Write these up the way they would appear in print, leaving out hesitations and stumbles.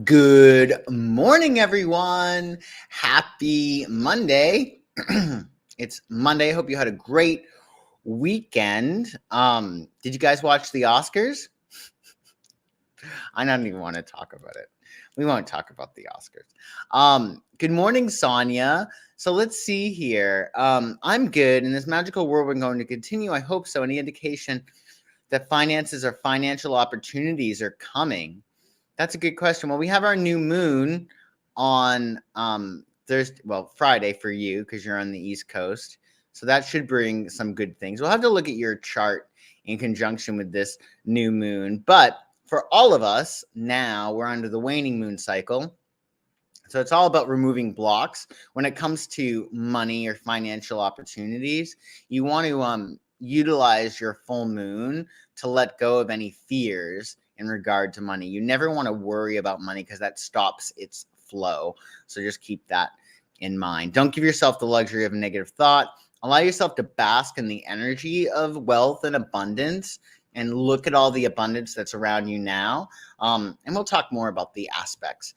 Good morning, everyone. Happy Monday. It's Monday. I hope you had a great weekend. Did you guys watch the Oscars? I don't even want to talk about it. We won't talk about the Oscars. Good morning, Sonia. So let's see here. I'm good. In this magical world, we're going to continue. I hope so. Any indication that finances or financial opportunities are coming? That's a good question. Well, we have our new moon on Friday for you because you're on the East Coast. So that should bring some good things. We'll have to look at your chart in conjunction with this new moon. But for all of us, now we're under the waning moon cycle. So it's all about removing blocks. When it comes to money or financial opportunities, you want to utilize your full moon to let go of any fears in regard to money. You never want to worry about money because that stops its flow. So just keep that in mind. Don't give yourself the luxury of a negative thought. Allow yourself to bask in the energy of wealth and abundance and look at all the abundance that's around you now. And we'll talk more about the aspects.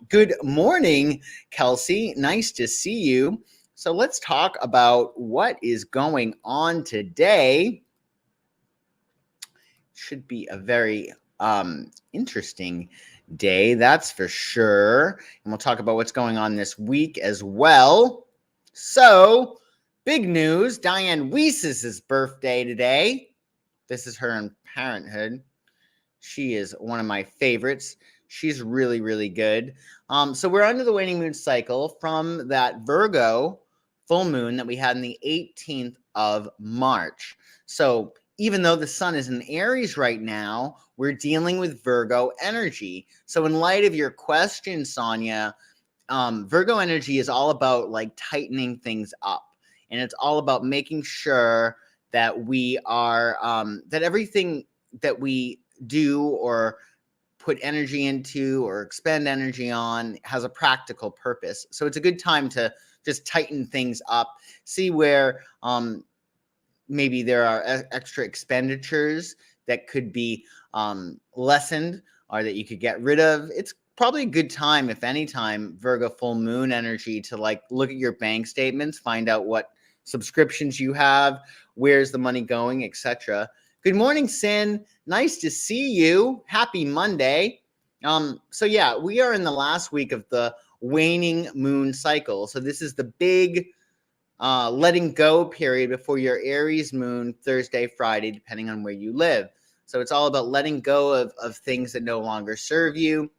Good morning, Kelsey. Nice to see you. So let's talk about what is going on today. Should be a very interesting day, that's for sure. And we'll talk about what's going on this week as well. So, big news, Diane Weiss's birthday today. This is her in Parenthood. She is one of my favorites. She's really, really good. So we're under the waning moon cycle from that Virgo full moon that we had on the 18th of March. So even though the sun is in Aries right now, we're dealing with Virgo energy. So in light of your question, Sonia, Virgo energy is all about like tightening things up. And it's all about making sure that we are, that everything that we do or put energy into or expend energy on has a practical purpose. So it's a good time to just tighten things up, see where maybe there are extra expenditures that could be lessened or that you could get rid of. It's probably a good time, if any time, Virgo full moon energy to like look at your bank statements, find out what subscriptions you have, where's the money going, etc. Good morning, Sin. Nice to see you. Happy Monday. So yeah, we are in the last week of the waning moon cycle. So this is the big letting go period before your Aries moon, Thursday, Friday, depending on where you live. So it's all about letting go of things that no longer serve you,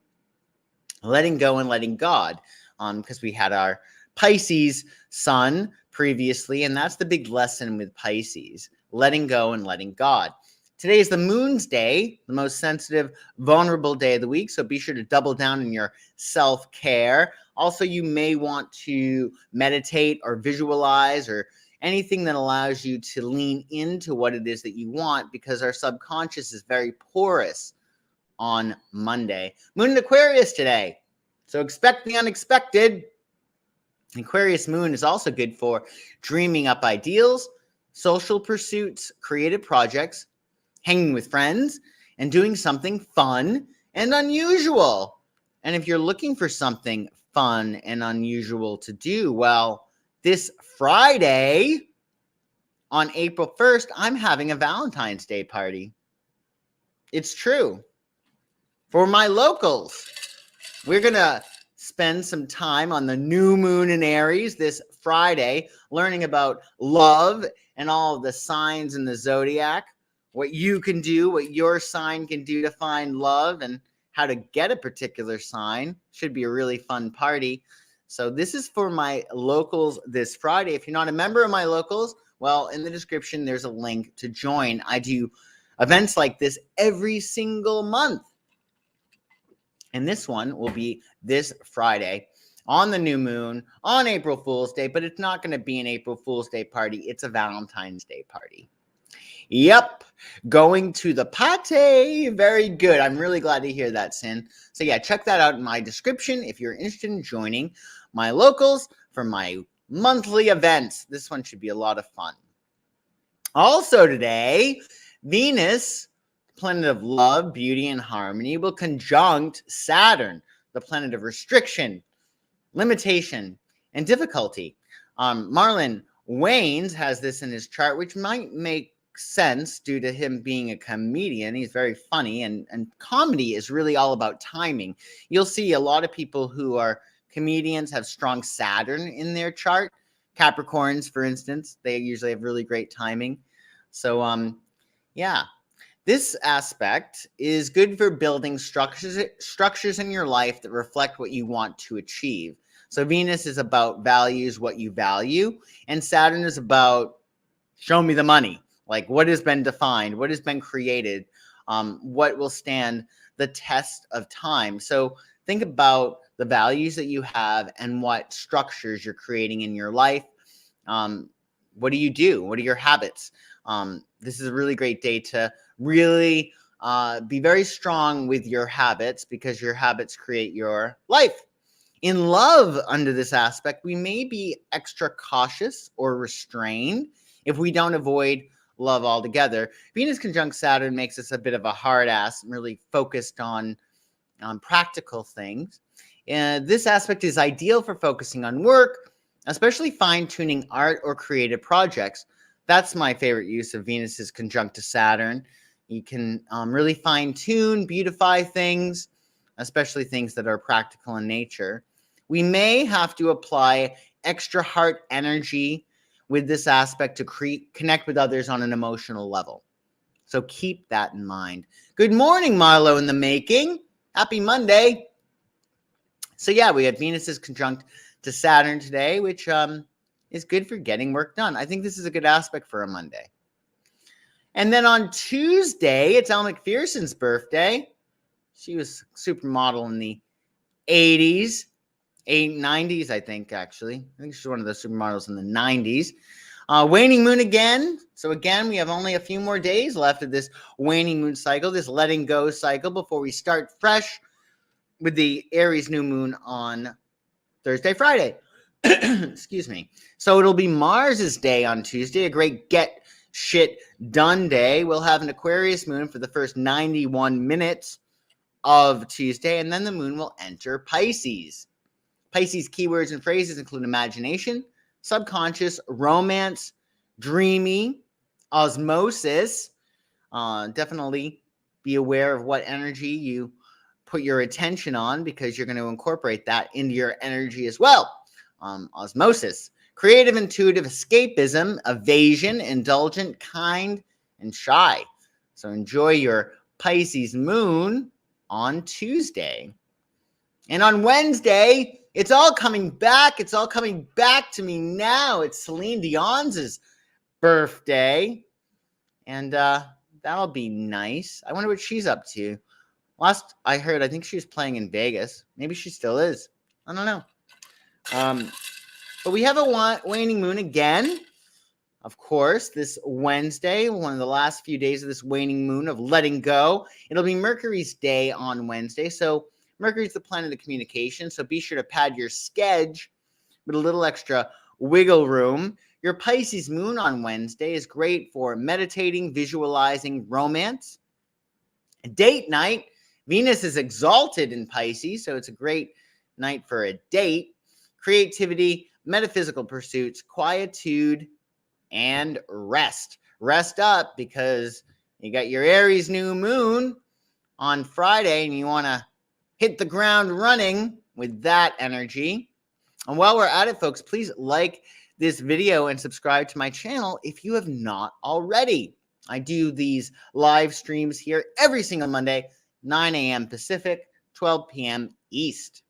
letting go and letting God, because we had our Pisces sun previously, and that's the big lesson with Pisces, letting go and letting God. Today is the moon's day, the most sensitive, vulnerable day of the week, so be sure to double down in your self-care. Also, you may want to meditate or visualize or anything that allows you to lean into what it is that you want, because our subconscious is very porous on Monday. Moon in Aquarius today, so expect the unexpected. Aquarius moon is also good for dreaming up ideals, social pursuits, creative projects, hanging with friends, and doing something fun and unusual. And if you're looking for something fun and unusual to do, well, this Friday on April 1st, I'm having a Valentine's Day party. It's true. For my locals, we're going to spend some time on the new moon in Aries this Friday, learning about love and all of the signs in the zodiac, what you can do, what your sign can do to find love, and how to get a particular sign. Should be a really fun party. So this is for my locals this Friday. If you're not a member of my locals, well, in the description, there's a link to join. I do events like this every single month. And this one will be this Friday on the new moon on April Fool's Day, but it's not going to be an April Fool's Day party. It's a Valentine's Day party. Yep, going to the party. Very good. I'm really glad to hear that, Sin. So yeah, check that out in my description if you're interested in joining my locals for my monthly events. This one should be a lot of fun. Also today, Venus planet of love, beauty, and harmony, will conjunct Saturn, the planet of restriction, limitation, and difficulty. Marlon Wayans has this in his chart, which might make sense due to him being a comedian. He's very funny, and comedy is really all about timing. You'll see a lot of people who are comedians have strong Saturn in their chart. Capricorns, for instance, they usually have really great timing. So, yeah. This aspect is good for building structures in your life that reflect what you want to achieve. So Venus is about values, what you value, and Saturn is about show me the money, like what has been defined, what has been created, what will stand the test of time. So think about the values that you have and what structures you're creating in your life. What do you do? What are your habits? This is a really great day to really be very strong with your habits, because your habits create your life. In love, under this aspect, we may be extra cautious or restrained if we don't avoid love altogether. Venus conjunct Saturn makes us a bit of a hard ass, really focused on practical things. And this aspect is ideal for focusing on work, especially fine-tuning art or creative projects. That's my favorite use of Venus's conjunct to Saturn. You can really fine-tune, beautify things, especially things that are practical in nature. We may have to apply extra heart energy with this aspect to connect with others on an emotional level. So keep that in mind. Good morning, Marlo in the making. Happy Monday. So yeah, we have Venus's conjunct to Saturn today, which is good for getting work done. I think this is a good aspect for a Monday. And then on Tuesday, it's Elle Macpherson's birthday. She was a supermodel in the 80s, 90s, I think, actually. I think she's one of the supermodels in the 90s. Waning moon again. So again, we have only a few more days left of this waning moon cycle, this letting go cycle, before we start fresh with the Aries new moon on Thursday, Friday. Excuse me. So it'll be Mars's day on Tuesday, a great get shit done day. We'll have an Aquarius moon for the first 91 minutes of Tuesday, and then the moon will enter Pisces. Pisces keywords and phrases include imagination, subconscious, romance, dreamy, osmosis. Definitely be aware of what energy you put your attention on, because you're going to incorporate that into your energy as well. Osmosis, creative, intuitive, escapism, evasion, indulgent, kind, and shy. So enjoy your Pisces moon on Tuesday. And on Wednesday, it's all coming back. It's all coming back to me now. It's Celine Dion's birthday. And that'll be nice. I wonder what she's up to. Last I heard, I think she was playing in Vegas. Maybe she still is. I don't know. But we have a waning moon again. Of course, this Wednesday, one of the last few days of this waning moon of letting go. It'll be Mercury's day on Wednesday. So Mercury's the planet of communication. So be sure to pad your schedule with a little extra wiggle room. Your Pisces moon on Wednesday is great for meditating, visualizing, romance. Date night. Venus is exalted in Pisces, so it's a great night for a date. Creativity, metaphysical pursuits, quietude, and rest. Rest up, because you got your Aries new moon on Friday and you want to hit the ground running with that energy. And while we're at it, folks, please like this video and subscribe to my channel if you have not already. I do these live streams here every single Monday, 9 a.m. Pacific, 12 p.m. East.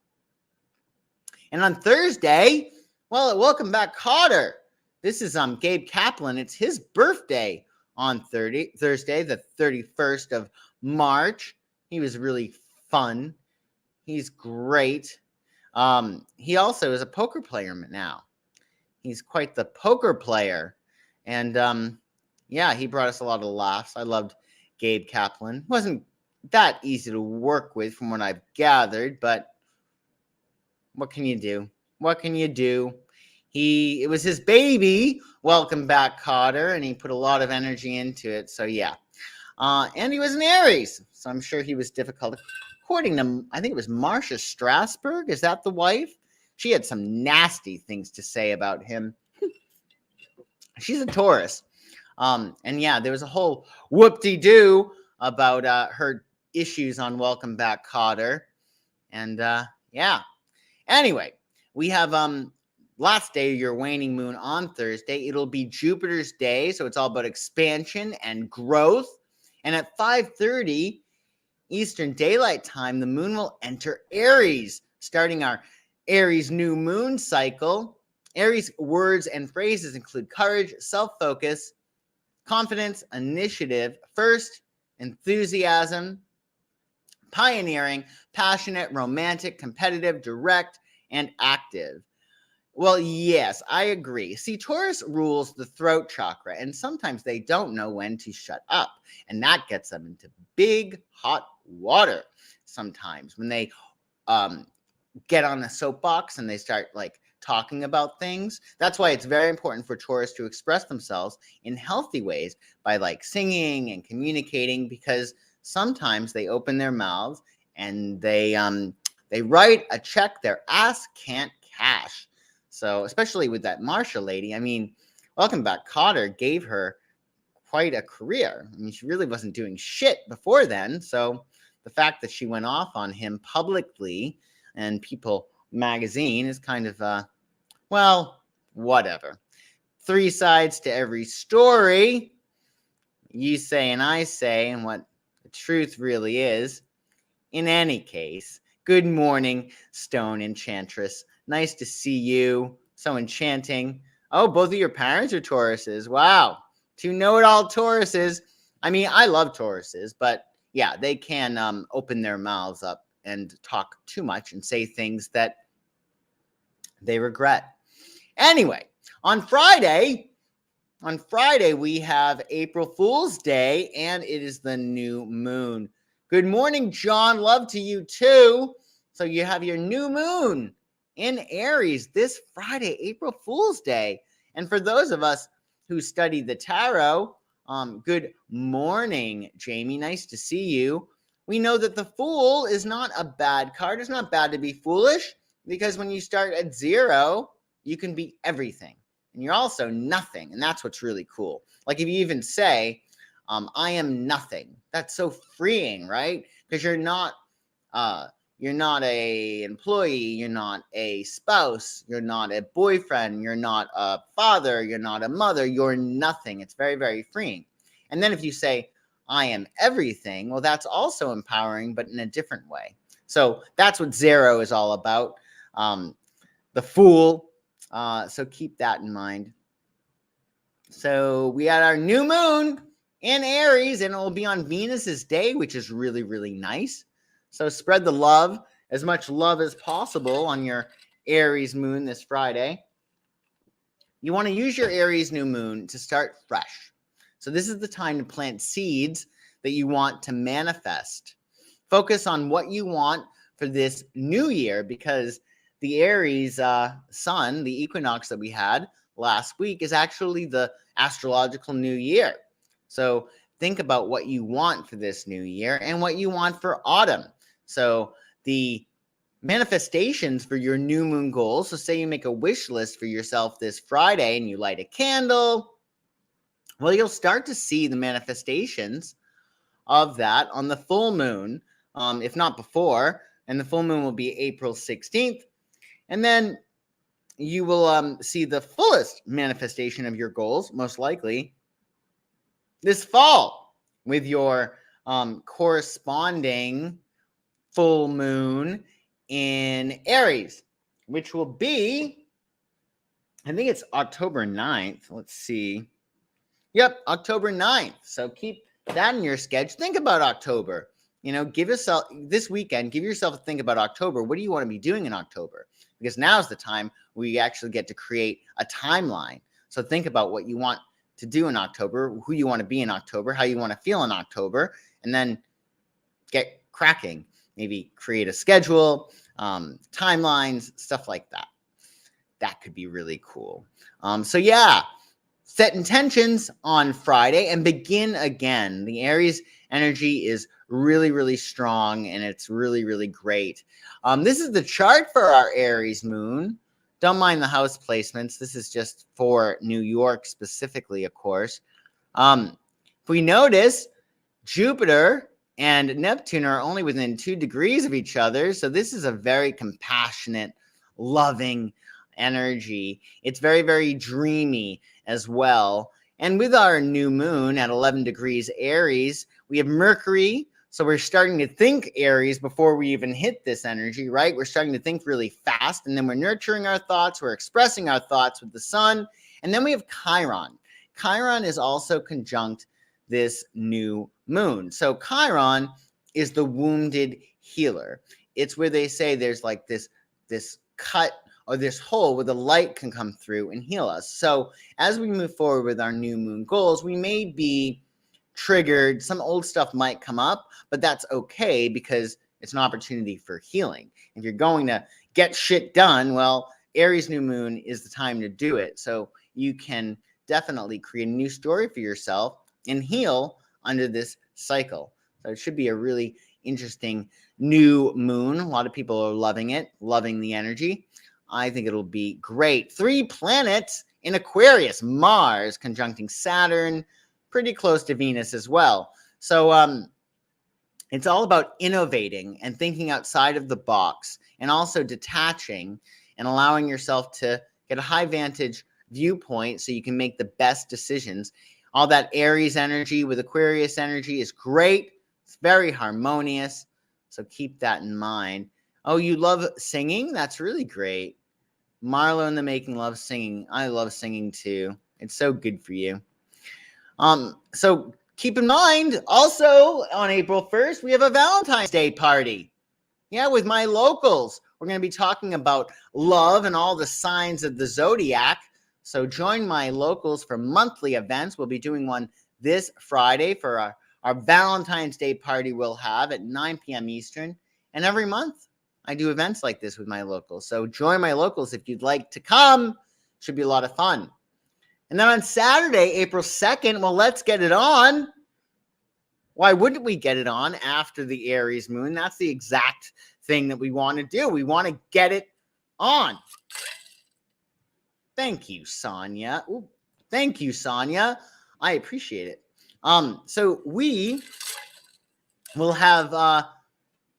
And on Thursday, well, welcome back, Cotter. This is Gabe Kaplan. It's his birthday on Thursday, the 31st of March. He was really fun. He's great. He also is a poker player now. He's quite the poker player. And yeah, he brought us a lot of laughs. I loved Gabe Kaplan. Wasn't that easy to work with from what I've gathered, but what can you do? What can you do? It was his baby. Welcome back, Cotter, and he put a lot of energy into it. So yeah. And he was an Aries, so I'm sure he was difficult. According to, I think it was Marcia Strasberg. Is that the wife? She had some nasty things to say about him. She's a Taurus. And yeah, there was a whole whoop-de-doo about her issues on Welcome Back, Kotter. And yeah. Anyway, we have last day of your waning moon on Thursday. It'll be Jupiter's day, so it's all about expansion and growth. And at 5:30 Eastern Daylight Time, the moon will enter Aries, starting our Aries new moon cycle. Aries words and phrases include courage, self-focus, confidence, initiative, first, enthusiasm, pioneering, passionate, romantic, competitive, direct, and active. Well, yes, I agree. See, Taurus rules the throat chakra, and sometimes they don't know when to shut up, and that gets them into big, hot water sometimes when they get on a soapbox and they start like talking about things. That's why it's very important for Taurus to express themselves in healthy ways by like singing and communicating, because sometimes they open their mouths and they write a check their ass can't cash. So especially with that Marcia lady, I mean, Welcome Back Kotter gave her quite a career. I mean, she really wasn't doing shit before then. So the fact that she went off on him publicly and People magazine is kind of, well, whatever. Three sides to every story. You say and I say, and what the truth really is. In any case, good morning, Stone Enchantress. Nice to see you. So enchanting. Oh, both of your parents are Tauruses. Wow. Two know-it-all Tauruses. I mean, I love Tauruses, but yeah, they can open their mouths up and talk too much and say things that they regret. Anyway, on Friday, we have April Fool's Day, and it is the new moon. Good morning, John. Love to you too. So you have your new moon in Aries this Friday, April Fool's Day. And for those of us who study the tarot, good morning, Jamie. Nice to see you. We know that the Fool is not a bad card. It's not bad to be foolish, because when you start at 0, you can be everything. And you're also nothing. And that's what's really cool. Like if you even say, I am nothing. That's so freeing, right? Because you're not a employee, you're not a spouse, you're not a boyfriend, you're not a father, you're not a mother, you're nothing. It's very, very freeing. And then if you say, I am everything, well, that's also empowering, but in a different way. So that's what 0 is all about. The Fool. So keep that in mind. So we had our new moon in Aries, and it will be on Venus's day, which is really, really nice. So spread the love, as much love as possible on your Aries moon this Friday. You want to use your Aries new moon to start fresh. So this is the time to plant seeds that you want to manifest. Focus on what you want for this new year, because the Aries sun, the equinox that we had last week, is actually the astrological new year. So think about what you want for this new year and what you want for autumn. So the manifestations for your new moon goals. So say you make a wish list for yourself this Friday and you light a candle. Well, you'll start to see the manifestations of that on the full moon, if not before. And the full moon will be April 16th. And then you will see the fullest manifestation of your goals, most likely, this fall with your corresponding full moon in Aries, which will be, I think it's October 9th. Let's see. Yep, October 9th. So keep that in your schedule. Think about October. You know, give yourself this weekend, give yourself a think about October. What do you want to be doing in October? Because now's the time where you actually get to create a timeline. So think about what you want to do in October, who you want to be in October, how you want to feel in October, and then get cracking. Maybe create a schedule, timelines, stuff like that. That could be really cool. So yeah, Set intentions on Friday and begin again. The Aries energy is really, really strong, and it's really, really great. This is the chart for our Aries moon. Don't mind the house placements. This is just for New York specifically, of course. If we notice, Jupiter and Neptune are only within 2 degrees of each other. So this is a very compassionate, loving energy. It's very, very dreamy as well. And with our new moon at 11 degrees Aries, we have Mercury. So we're starting to think Aries before we even hit this energy, right? We're starting to think really fast, and then we're nurturing our thoughts. We're expressing our thoughts with the sun. And then we have Chiron. Chiron is also conjunct this new moon. So Chiron is the wounded healer. It's where they say there's like this cut or this hole where the light can come through and heal us. So as we move forward with our new moon goals, we may be triggered. Some old stuff might come up, but that's okay because it's an opportunity for healing. If you're going to get shit done, well, Aries new moon is the time to do it. So you can definitely create a new story for yourself and heal under this cycle. So it should be a really interesting new moon. A lot of people are loving it, loving the energy. I think it'll be great. 3 planets in Aquarius, Mars conjuncting Saturn, pretty close to Venus as well. So it's all about innovating and thinking outside of the box, and also detaching and allowing yourself to get a high vantage viewpoint so you can make the best decisions. All that Aries energy with Aquarius energy is great. It's very harmonious. So keep that in mind. Oh, you love singing? That's really great. Marlo in the making loves singing. I love singing too. It's so good for you. So keep in mind, also on April 1st, we have a Valentine's Day party. Yeah, with my locals. We're going to be talking about love and all the signs of the zodiac. So join my locals for monthly events. We'll be doing one this Friday for our Valentine's Day party we'll have at 9 p.m. Eastern. And every month, I do events like this with my locals. So join my locals if you'd like to come. Should be a lot of fun. And then on Saturday, April 2nd, well, let's get it on. Why wouldn't we get it on after the Aries moon? That's the exact thing that we want to do. We want to get it on. Thank you, Sonia. Ooh, thank you, Sonia. I appreciate it. So we will have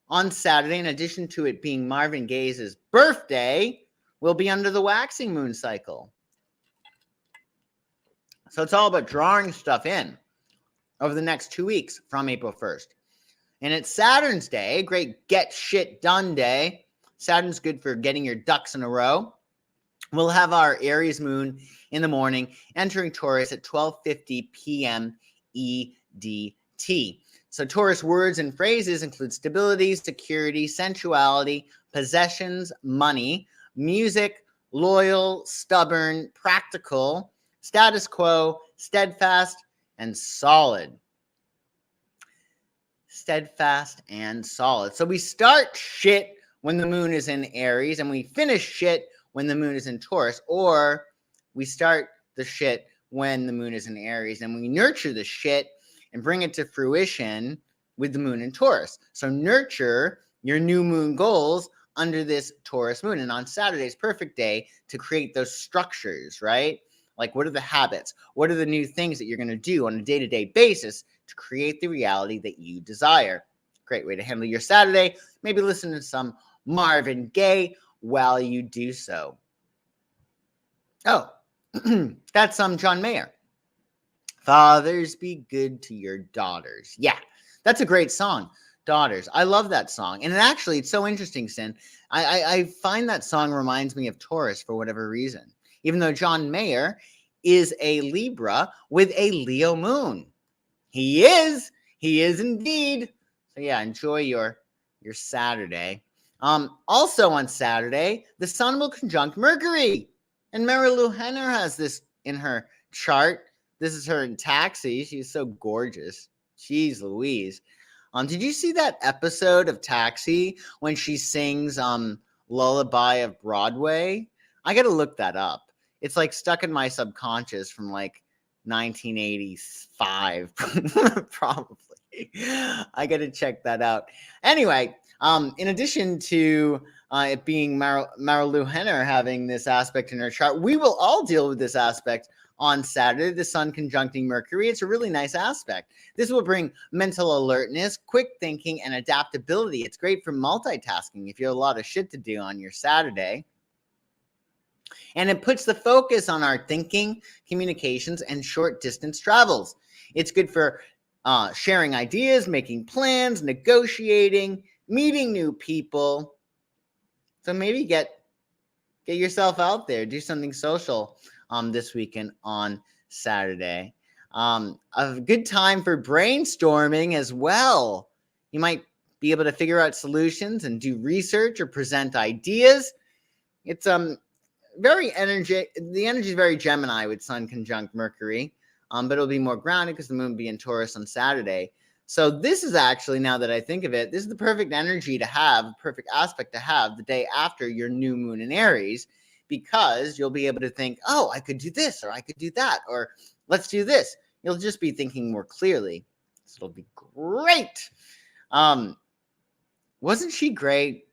on Saturday, in addition to it being Marvin Gaye's birthday, we'll be under the waxing moon cycle. So it's all about drawing stuff in over the next 2 weeks from April 1st. And it's Saturn's day, great get shit done day. Saturn's good for getting your ducks in a row. We'll have our Aries moon in the morning, entering Taurus at 12:50 p.m. EDT. So Taurus words and phrases include stability, security, sensuality, possessions, money, music, loyal, stubborn, practical, status quo, steadfast, and solid. Steadfast and solid. So we start shit when the moon is in Aries, and we finish shit when the moon is in Taurus, or we start the shit when the moon is in Aries, and we nurture the shit and bring it to fruition with the moon in Taurus. So nurture your new moon goals under this Taurus moon. And on Saturday's perfect day to create those structures, right? Like, what are the habits? What are the new things that you're going to do on a day-to-day basis to create the reality that you desire? Great way to handle your Saturday. Maybe listen to some Marvin Gaye while you do so. Oh, that's John Mayer. Fathers, be good to your daughters. Yeah, that's a great song. Daughters. I love that song. And actually, it's so interesting, Sin. I find that song reminds me of Taurus for whatever reason. Even though John Mayer is a Libra with a Leo moon. He is indeed. So yeah, enjoy your Saturday. Also on Saturday, the sun will conjunct Mercury. And Marilu Henner has this in her chart. This is her in Taxi. She's so gorgeous. Jeez Louise. Did you see that episode of Taxi when she sings Lullaby of Broadway? I got to look that up. It's like stuck in my subconscious from like 1985, probably. I got to check that out. Anyway, in addition to it being Marilu Henner having this aspect in her chart, we will all deal with this aspect on Saturday, the Sun conjuncting Mercury. It's a really nice aspect. This will bring mental alertness, quick thinking, and adaptability. It's great for multitasking if you have a lot of shit to do on your Saturday. And it puts the focus on our thinking, communications, and short distance travels. It's good for sharing ideas, making plans, negotiating, meeting new people. So maybe get yourself out there, do something social this weekend on Saturday. A good time for brainstorming as well. You might be able to figure out solutions and do research or present ideas. It's very energy. The energy is very Gemini with Sun conjunct Mercury, but it'll be more grounded because the moon will be in Taurus on Saturday. So this is actually, now that I think of it, this is the perfect energy to have, perfect aspect to have the day after your new moon in Aries, because you'll be able to think, oh, I could do this, or I could do that, or let's do this. You'll just be thinking more clearly. So it'll be great. Wasn't she great?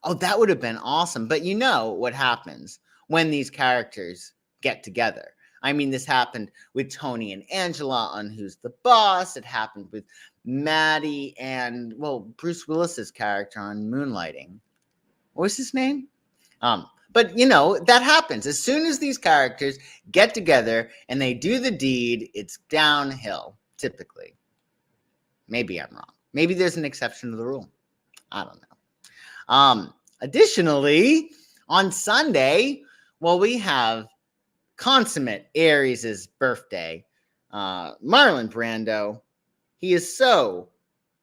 Oh, that would have been awesome. But you know what happens when these characters get together. I mean, this happened with Tony and Angela on Who's the Boss. It happened with Maddie and, well, Bruce Willis's character on Moonlighting. What was his name? But, you know, that happens. As soon as these characters get together and they do the deed, it's downhill, typically. Maybe I'm wrong. Maybe there's an exception to the rule. I don't know. Additionally, on Sunday, well, we have consummate Aries' birthday. Marlon Brando. He is so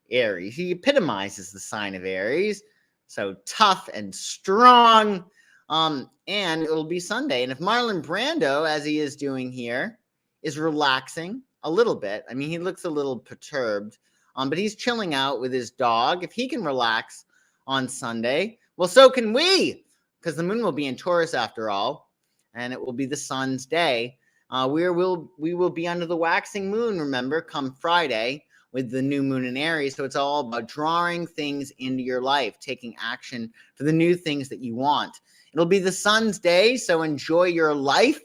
Aries. He epitomizes the sign of Aries. So tough and strong. And it'll be Sunday. And if Marlon Brando, as he is doing here, is relaxing a little bit, I mean, he looks a little perturbed, but he's chilling out with his dog. If he can relax on Sunday, well, so can we, because the moon will be in Taurus after all, and it will be the sun's day. We will be under the waxing moon, remember, come Friday with the new moon in Aries. So it's all about drawing things into your life, taking action for the new things that you want. It'll be the sun's day, so enjoy your life.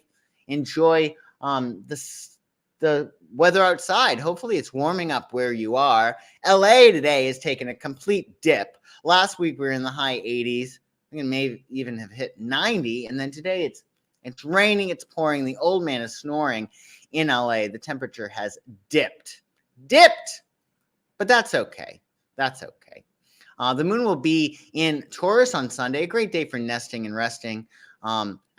Enjoy the weather outside. Hopefully it's warming up where you are. LA today has taken a complete dip. Last week we were in the high 80s. I think it may even have hit 90. And then today it's raining, it's pouring. The old man is snoring in LA. The temperature has dipped. But that's okay. The moon will be in Taurus on Sunday. A great day for nesting and resting.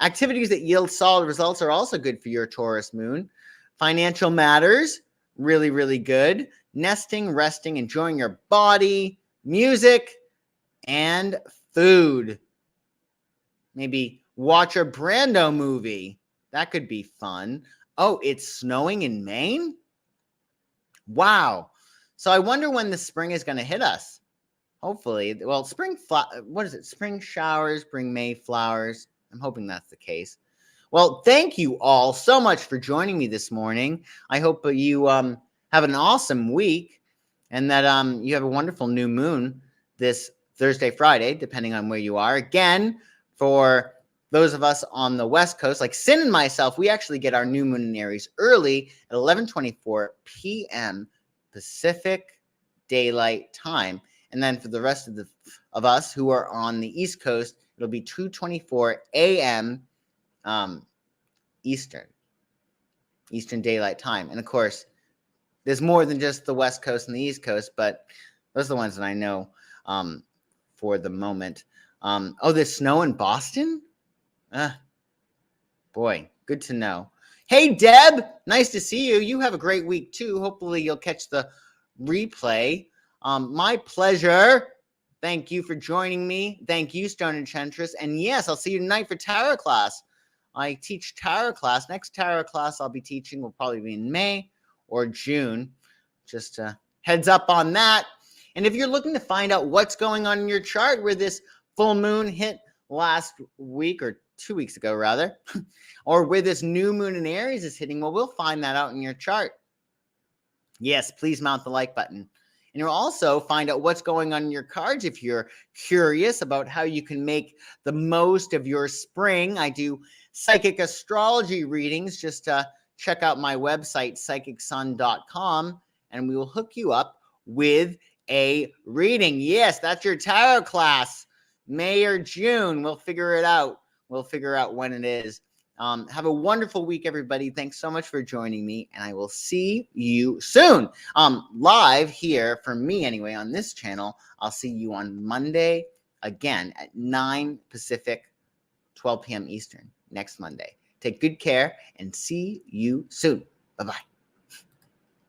Activities that yield solid results are also good for your Taurus moon. Financial matters, really, really good. Nesting, resting, enjoying your body, music, and food. Maybe watch a Brando movie. That could be fun. Oh, it's snowing in Maine? Wow. So I wonder when the spring is going to hit us. Hopefully. Well, spring showers bring May flowers. I'm hoping that's the case. Well, thank you all so much for joining me this morning. I hope you have an awesome week and that you have a wonderful new moon this Thursday, Friday, depending on where you are. Again, for those of us on the West Coast, like Sin and myself, we actually get our new moon in Aries early at 11:24 p.m. Pacific Daylight Time. And then for the rest of us who are on the East Coast, it'll be 2:24 a.m. Eastern Daylight Time. And of course, there's more than just the West Coast and the East Coast, but those are the ones that I know for the moment. Oh, there's snow in Boston? Boy, good to know. Hey, Deb, nice to see you. You have a great week too. Hopefully you'll catch the replay. My pleasure. Thank you for joining me. Thank you, Stone Enchantress. And yes, I'll see you tonight for tarot class. I teach tarot class. Next tarot class I'll be teaching will probably be in May or June. Just heads up on that. And if you're looking to find out what's going on in your chart, where this full moon hit last week or 2 weeks ago rather, or where this new moon in Aries is hitting, well, we'll find that out in your chart. Yes, please mount the like button. And you'll also find out what's going on in your cards if you're curious about how you can make the most of your spring. I do psychic astrology readings. Just check out my website, psychicsun.com, and we will hook you up with a reading. Yes, that's your tarot class, May or June. We'll figure it out. We'll figure out when it is. Have a wonderful week, everybody. Thanks so much for joining me, and I will see you soon. Live here for me anyway on this channel. I'll see you on Monday again at 9 Pacific, 12 p.m. Eastern next Monday. Take good care and see you soon. Bye-bye.